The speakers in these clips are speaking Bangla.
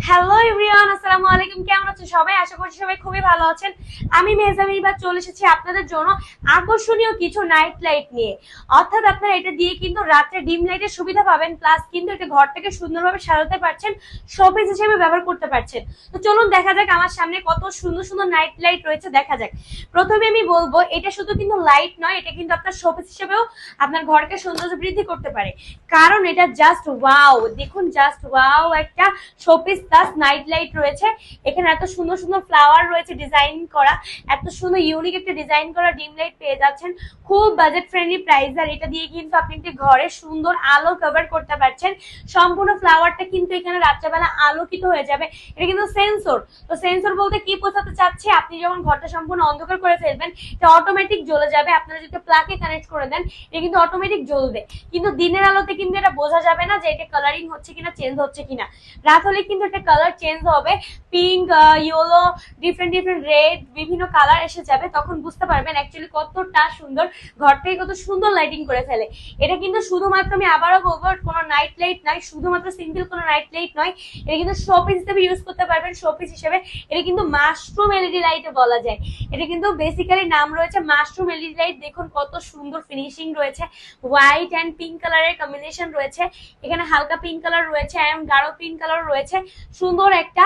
হ্যালো এভরিওয়ান, আসসালামু আলাইকুম। কেমন আছেন সবাই? আশা করছি সবাই খুবই ভালো আছেন। আমি মেহজাম এবার চলে এসেছি আপনাদের জন্য আকর্ষণীয় কিছু নাইট লাইট নিয়ে। অর্থাৎ আপনারা এটা দিয়ে কিন্তু রাত্রে ডিম লাইটের সুবিধা পাবেন, প্লাস কিন্তু এটা ঘরটাকে সুন্দরভাবে সাজাতে পারছেন, শোপিস হিসেবে ব্যবহার করতে পারছেন। তো চলুন দেখা যাক আমার সামনে কত সুন্দর সুন্দর নাইট লাইট রয়েছে, দেখা যাক। প্রথমে আমি বলবো এটা শুধু কিন্তু লাইট নয়, এটা কিন্তু আপনার শোপিস হিসেবেও আপনার ঘরকে সৌন্দর্য বৃদ্ধি করতে পারে। কারণ এটা জাস্ট ওয়াও, দেখুন জাস্ট ওয়াও একটা শোপিস প্লাস নাইট লাইট রয়েছে। এখানে এত সুন্দর সুন্দর ফ্লাওয়ার রয়েছে ডিজাইন করা, এত সুন্দর ইউনিক একটা ডিজাইন করা ডিম লাইট পেয়ে যাচ্ছেন খুব বাজেট ফ্রেন্ডলি প্রাইস। আর এটা দিয়ে কিন্তু আপনি একটি ঘরে সুন্দর আলো কভার করতে পারছেন। সম্পূর্ণ ফ্লাওয়ারটা কিন্তু এখানে রাত্রেবেলা আলোকিত হয়ে যাবে। এটা কিন্তু সেন্সর। তো সেন্সর বলতে কি বোঝাতে চাচ্ছে, আপনি যখন ঘরটা সম্পূর্ণ অন্ধকার করে ফেলবেন এটা অটোমেটিক জ্বলে যাবে। আপনারা যদি প্লাগে কানেক্ট করে দেন এটা কিন্তু অটোমেটিক জ্বলবে, কিন্তু দিনের আলোতে কিন্তু এটা বোঝা যাবে না যে এটা কালারিং হচ্ছে কিনা, চেঞ্জ হচ্ছে কিনা। রাত হলে কিন্তু এটা কালার চেঞ্জ হবে, pink, yellow, different different red, বিভিন্ন কালার এসে যাবে। তখন বুঝতে পারবেন অ্যাকচুয়ালি কতটা সুন্দর, ঘরটাকে কত সুন্দর লাইটিং করে ফেলে। এটা কিন্তু শুধুমাত্র, আমি আবারও বলবো, কোনো নাইট লাইট নয়, শুধুমাত্র সিম্পল কোনো নাইট লাইট নয়। এটা কিন্তু শোপিস হিসেবে ইউজ করতে পারবেন, শোপিস হিসেবে। এটা কিন্তু মাশরুম এলইডি লাইট বলা যায়। এটা কিন্তু বেসিক্যালি নাম রয়েছে মাশরুম এলইডি লাইট। দেখুন কত সুন্দর ফিনিশিং রয়েছে, হোয়াইট অ্যান্ড পিঙ্ক কালারের কম্বিনেশন রয়েছে। এখানে হালকা পিঙ্ক কালার রয়েছে এবং গাঢ় পিঙ্ক কালার রয়েছে। সুন্দর একটা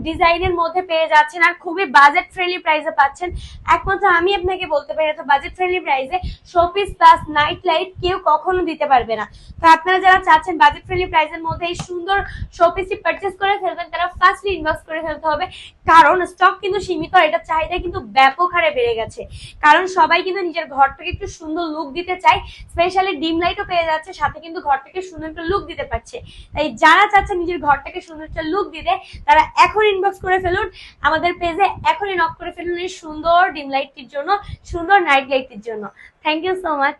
ডিজাইনের মধ্যে পেয়ে যাচ্ছেন, আর খুবই বাজেট ফ্রেন্ডলি প্রাইসে পাচ্ছেন। একমাত্র আমি আপনাকে বলতে পারি এত বাজেট ফ্রেন্ডলি প্রাইসে শোপিস প্লাস নাইট লাইট কেউ কখনো দিতে পারবে না। তো আপনারা যারা চাচ্ছেন বাজেট ফ্রেন্ডলি প্রাইসের মধ্যে এই সুন্দর শোপিসটি পারচেস করে ফেলবেন, তারা ফার্স্টলি ইনবক্স করে ফেলতে হবে। কারণ স্টক কিন্তু সীমিত, এটার চাহিদা কিন্তু ব্যাপক হারে বেড়ে গেছে। কারণ সবাই কিন্তু নিজের ঘরটাকে একটু সুন্দর লুক দিতে চায়, স্পেশালি ডিম লাইটও পেয়ে যাচ্ছে, সাথে কিন্তু ঘরটাকে সুন্দর একটা লুক দিতে পারছে। তাই যারা চাচ্ছে নিজের ঘরটাকে সুন্দর একটা লুক দিতে, তারা এখন ইনবক্স করে ফেলুন আমাদের পেজে, এখনই নক করে ফেলুন এই সুন্দর ডিম লাইটটির জন্য, সুন্দর নাইট লাইটটির জন্য। Thank you so much.